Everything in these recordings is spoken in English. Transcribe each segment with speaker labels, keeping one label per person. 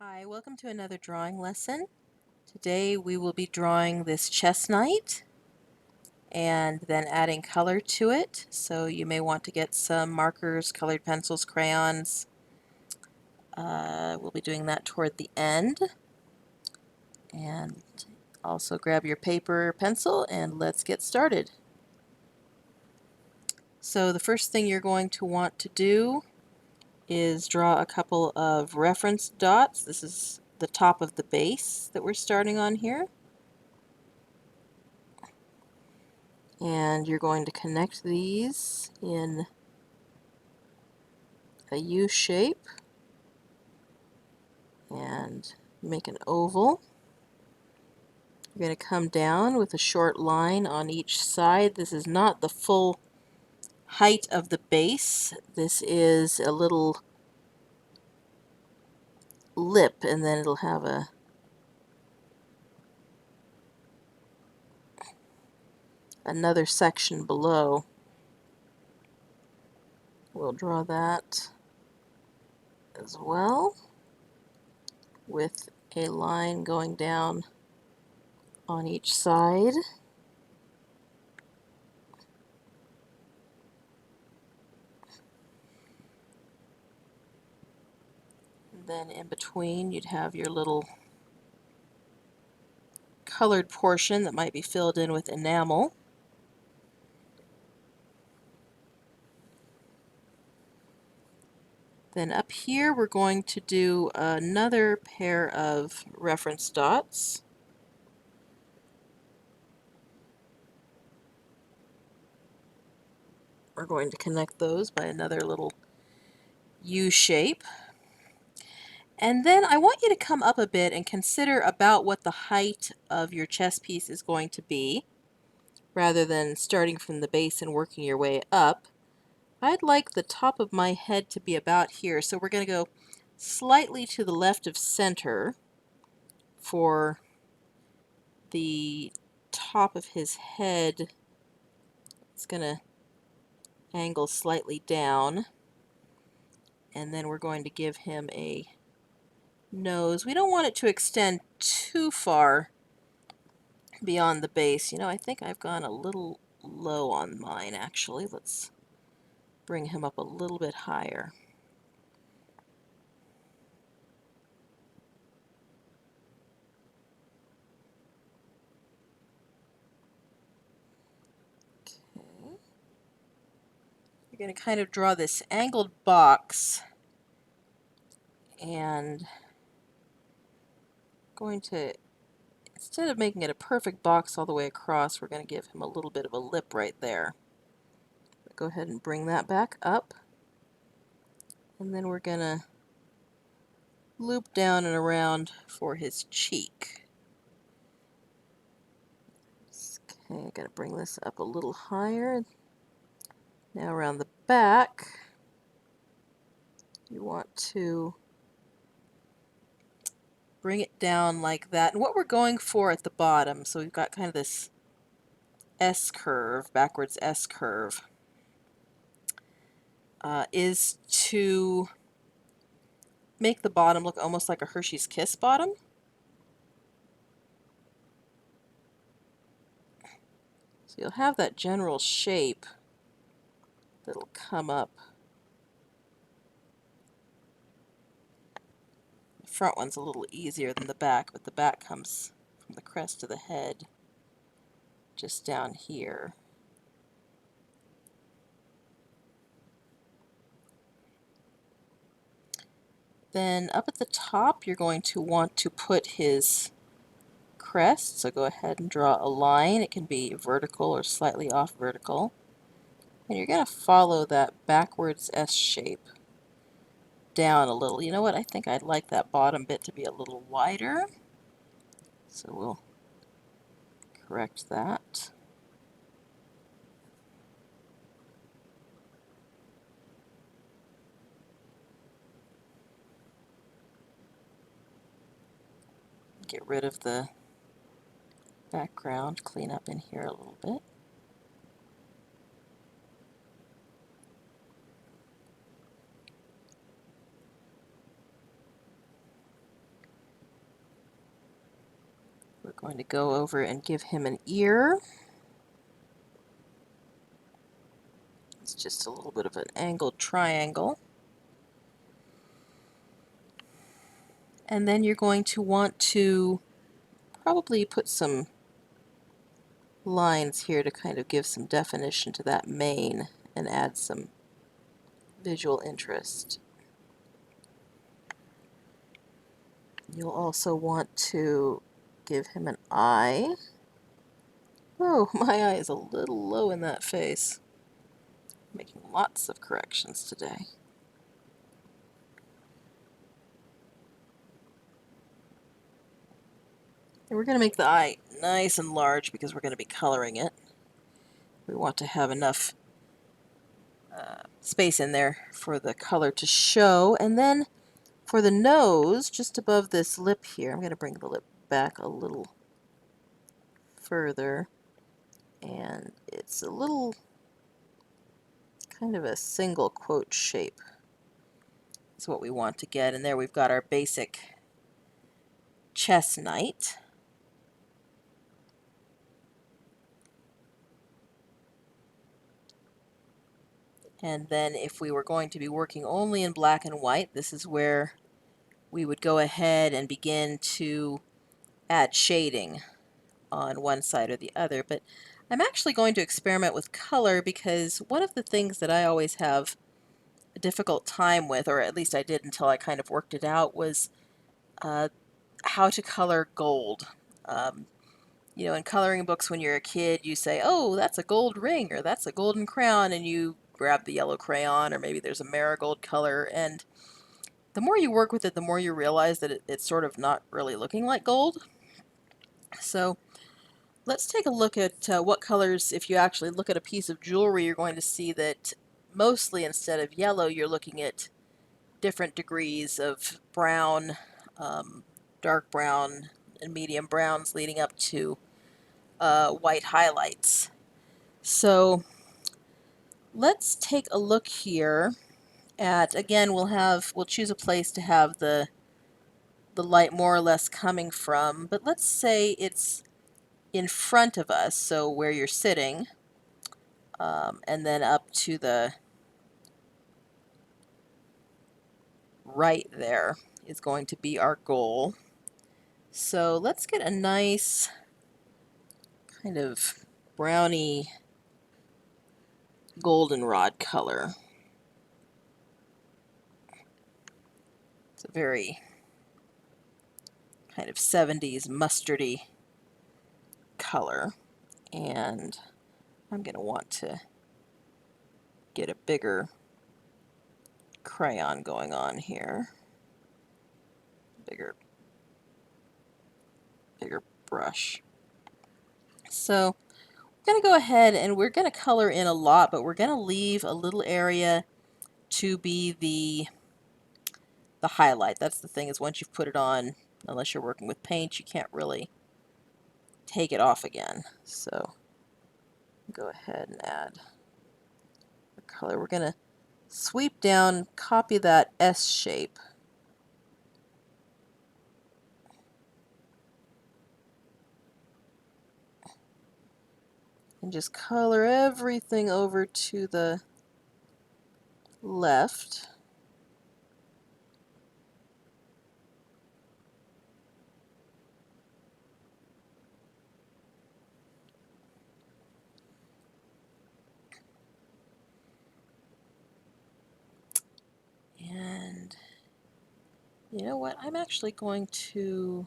Speaker 1: Hi, welcome to another drawing lesson. Today we will be drawing this chess knight and then adding color to it. So you may want to get some markers, colored pencils, crayons. We'll be doing that toward the end. And also grab your paper, pencil, and let's get started. So the first thing you're going to want to do is draw a couple of reference dots. This is the top of the base that we're starting on here. And you're going to connect these in a U shape and make an oval. You're going to come down with a short line on each side. This is not the full height of the base. This is a little lip, and then it'll have another section below. We'll draw that as well with a line going down on each side. And then in between you'd have your little colored portion that might be filled in with enamel. Then up here we're going to do another pair of reference dots. We're going to connect those by another little U shape. And then I want you to come up a bit and consider about what the height of your chess piece is going to be, rather than starting from the base and working your way up. I'd like the top of my head to be about here, so we're going to go slightly to the left of center for the top of his head. It's going to angle slightly down, and then we're going to give him a nose. We don't want it to extend too far beyond the base. You know, I think I've gone a little low on mine actually. Let's bring him up a little bit higher. Okay. You're going to kind of draw this angled box, and going to, instead of making it a perfect box all the way across, we're going to give him a little bit of a lip right there. Go ahead and bring that back up, and then we're going to loop down and around for his cheek. Okay, I got to bring this up a little higher. Now around the back, you want to bring it down like that. And what we're going for at the bottom, so we've got kind of this S curve, backwards S curve, is to make the bottom look almost like a Hershey's Kiss bottom. So you'll have that general shape that'll come up. The front one's a little easier than the back, but the back comes from the crest of the head just down here. Then up at the top, you're going to want to put his crest, so go ahead and draw a line. It can be vertical or slightly off vertical. And you're going to follow that backwards S shape down a little. You know what? I think I'd like that bottom bit to be a little wider. So we'll correct that. Get rid of the background, clean up in here a little bit. Going to go over and give him an ear. It's just a little bit of an angled triangle. And then you're going to want to probably put some lines here to kind of give some definition to that mane and add some visual interest. You'll also want to give him an eye. Oh, my eye is a little low in that face. Making lots of corrections today. And we're going to make the eye nice and large because we're going to be coloring it. We want to have enough space in there for the color to show. And then for the nose, just above this lip here, I'm going to bring the lip back a little further. And it's a little kind of a single quote shape. Is what we want to get. And there we've got our basic chestnut. And then if we were going to be working only in black and white, this is where we would go ahead and begin to add shading on one side or the other. But I'm actually going to experiment with color because one of the things that I always have a difficult time with, or at least I did until I kind of worked it out, was how to color gold. You know, in coloring books when you're a kid, you say, oh, that's a gold ring, or that's a golden crown, and you grab the yellow crayon, or maybe there's a marigold color, and the more you work with it, the more you realize that it's sort of not really looking like gold. So let's take a look at what colors, if you actually look at a piece of jewelry, you're going to see that mostly instead of yellow, you're looking at different degrees of brown, dark brown, and medium browns leading up to white highlights. So let's take a look here at, again, we'll choose a place to have the light more or less coming from, but let's say it's in front of us, so where you're sitting, and then up to the right there is going to be our goal. So let's get a nice kind of browny goldenrod color. It's a very kind of 70s mustardy color, and I'm going to want to get a bigger crayon going on here. Bigger brush. So I'm going to go ahead and we're going to color in a lot, but we're going to leave a little area to be the highlight. That's the thing, is once you've put it on, unless you're working with paint, you can't really take it off again. So go ahead and add the color. We're going to sweep down, copy that S shape. And just color everything over to the left. And you know what? I'm actually going to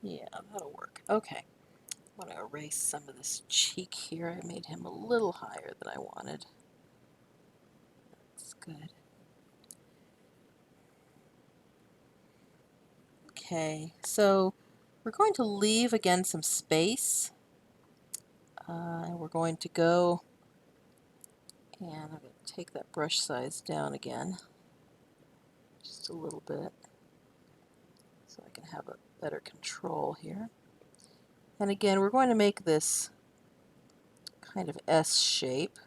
Speaker 1: yeah, that'll work. Okay. I want to erase some of this cheek here. I made him a little higher than I wanted. That's good. Okay, so we're going to leave again some space. And we're going to go and I'm going to take that brush size down again just a little bit so I can have a better control here. And again, we're going to make this kind of S shape.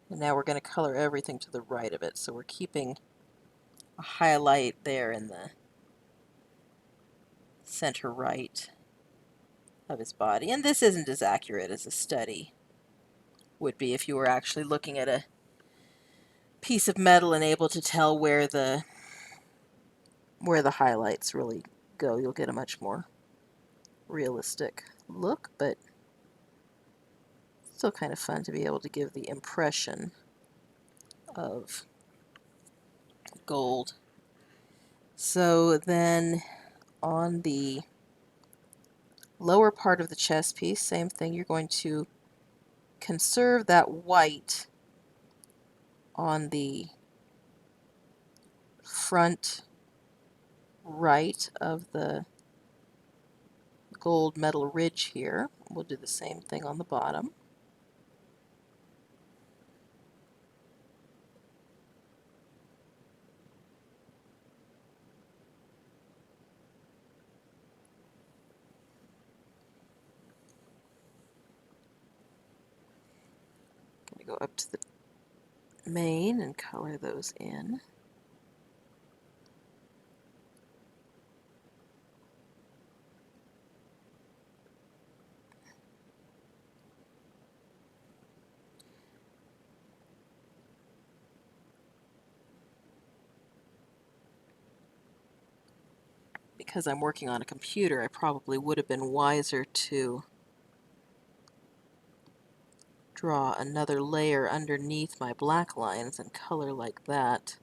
Speaker 1: And now we're going to color everything to the right of it. So we're keeping a highlight there in the center right of his body. And this isn't as accurate as a study would be if you were actually looking at a piece of metal and able to tell where the highlights really go. You'll get a much more realistic look, but still kind of fun to be able to give the impression of gold. So then on the lower part of the chest piece, same thing, you're going to conserve that white on the front right of the gold metal ridge here. We'll do the same thing on the bottom. Going to go up to the mane and color those in. Because I'm working on a computer, I probably would have been wiser to draw another layer underneath my black lines and color like that.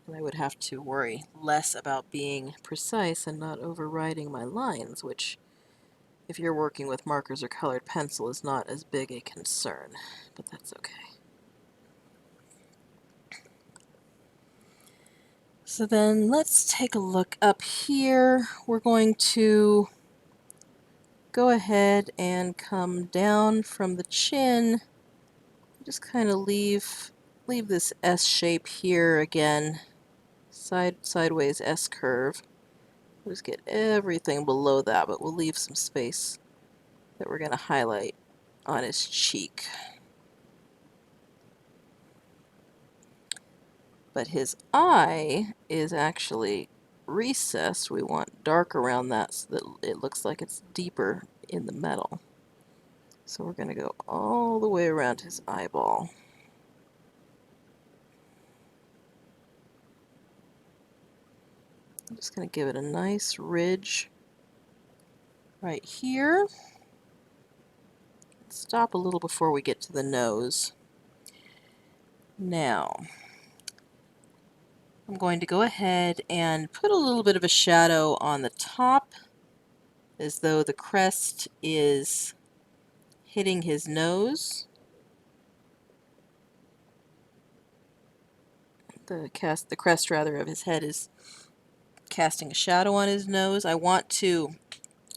Speaker 1: And I would have to worry less about being precise and not overwriting my lines, which, if you're working with markers or colored pencil, is not as big a concern, but that's okay. So then let's take a look up here. We're going to go ahead and come down from the chin. Just kind of leave this S shape here again, sideways S curve. We'll just get everything below that, but we'll leave some space that we're going to highlight on his cheek. But his eye is actually recessed. We want dark around that so that it looks like it's deeper in the metal. So we're going to go all the way around his eyeball. I'm just going to give it a nice ridge right here. Stop a little before we get to the nose. Now, I'm going to go ahead and put a little bit of a shadow on the top, as though the crest is hitting his nose. The crest rather of his head is casting a shadow on his nose. I want to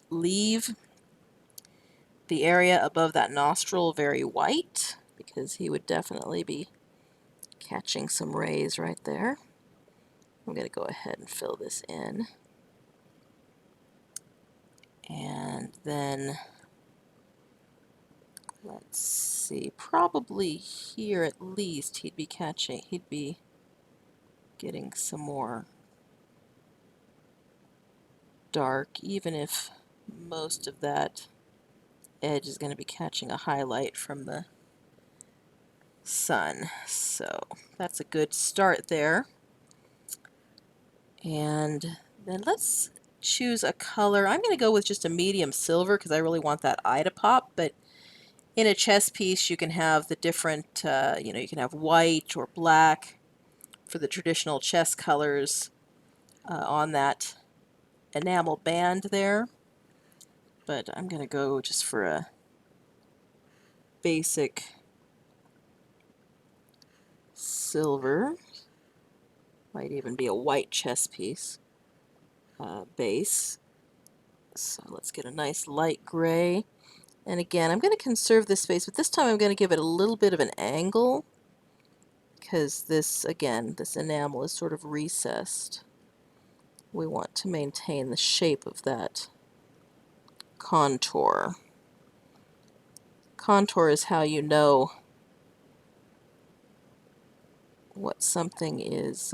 Speaker 1: leave the area above that nostril very white, because he would definitely be catching some rays right there. I'm going to go ahead and fill this in. And then, let's see, probably here at least he'd be getting some more dark, even if most of that edge is going to be catching a highlight from the sun. So that's a good start there. And then let's choose a color. I'm going to go with just a medium silver because I really want that eye to pop, but in a chess piece you can have the different, you can have white or black for the traditional chess colors on that enamel band there. But I'm going to go just for a basic silver. Might even be a white chess piece base. So let's get a nice light gray. And again, I'm going to conserve this space, but this time I'm going to give it a little bit of an angle, because this, again, this enamel is sort of recessed. We want to maintain the shape of that contour. Contour is how you know what something is,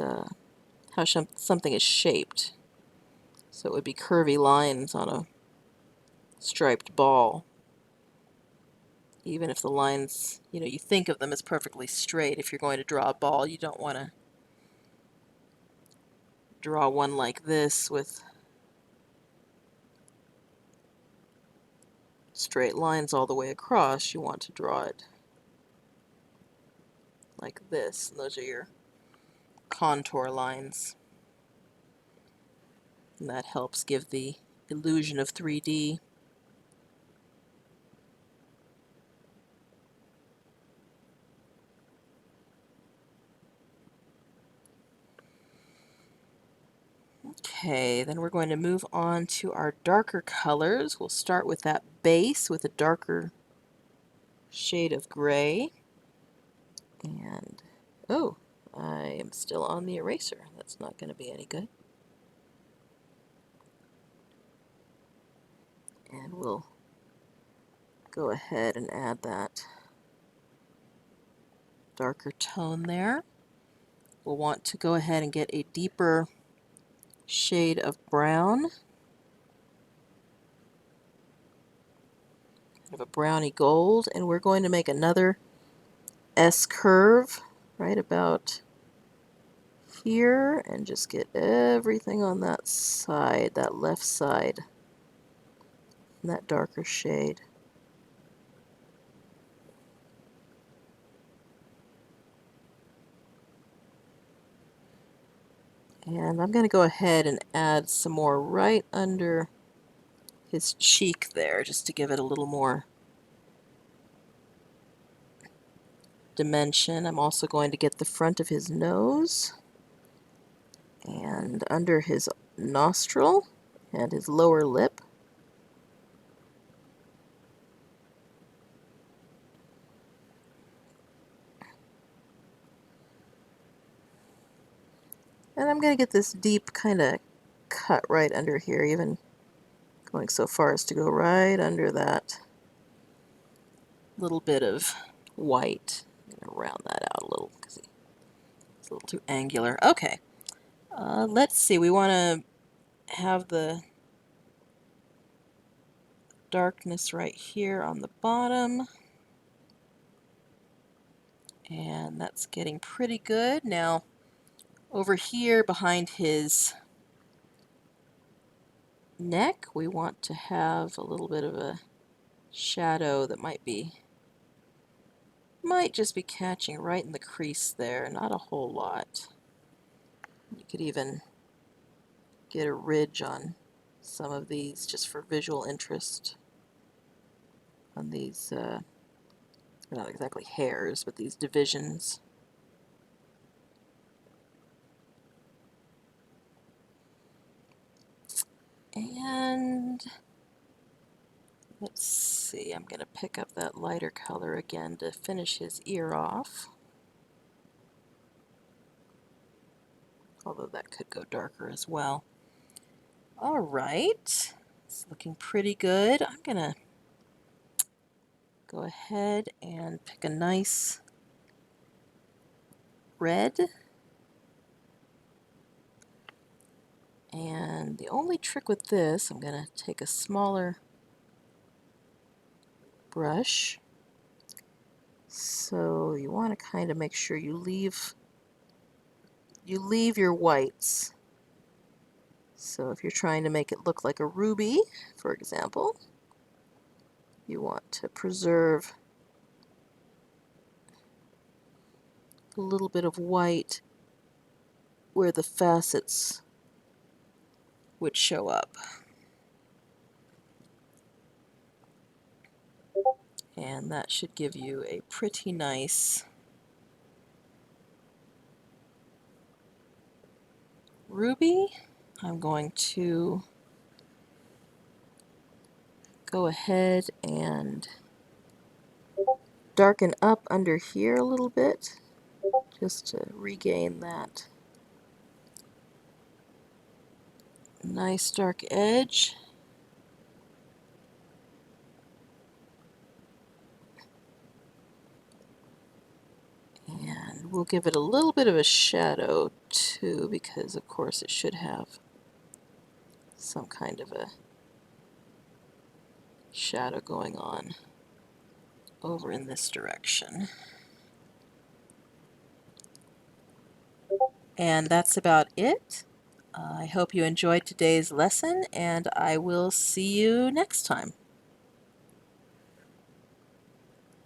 Speaker 1: how something is shaped. So it would be curvy lines on a striped ball. Even if the lines, you think of them as perfectly straight. If you're going to draw a ball, you don't want to draw one like this with straight lines all the way across. You want to draw it like this. And those are your contour lines. And that helps give the illusion of 3D. Okay, then we're going to move on to our darker colors. We'll start with that base with a darker shade of gray. And, oh, I am still on the eraser. That's not going to be any good. And we'll go ahead and add that darker tone there. We'll want to go ahead and get a deeper shade of brown, kind of a browny gold, and we're going to make another S curve right about here and just get everything on that side, that left side, in that darker shade. And I'm going to go ahead and add some more right under his cheek there, just to give it a little more dimension. I'm also going to get the front of his nose and under his nostril and his lower lip. And I'm going to get this deep kind of cut right under here, even going so far as to go right under that little bit of white. I'm going to round that out a little because it's a little too angular. Okay, let's see. We want to have the darkness right here on the bottom. And that's getting pretty good. Now, over here behind his neck, we want to have a little bit of a shadow that might just be catching right in the crease there, not a whole lot. You could even get a ridge on some of these just for visual interest on these, not exactly hairs, but these divisions. And let's see, I'm going to pick up that lighter color again to finish his ear off. Although that could go darker as well. All right, it's looking pretty good. I'm going to go ahead and pick a nice red. And the only trick with this, I'm going to take a smaller brush. So you want to kind of make sure you leave your whites. So if you're trying to make it look like a ruby, for example, you want to preserve a little bit of white where the facets would show up. And that should give you a pretty nice ruby. I'm going to go ahead and darken up under here a little bit just to regain that nice dark edge. And we'll give it a little bit of a shadow too, because of course it should have some kind of a shadow going on over in this direction. And that's about it. I hope you enjoyed today's lesson, and I will see you next time.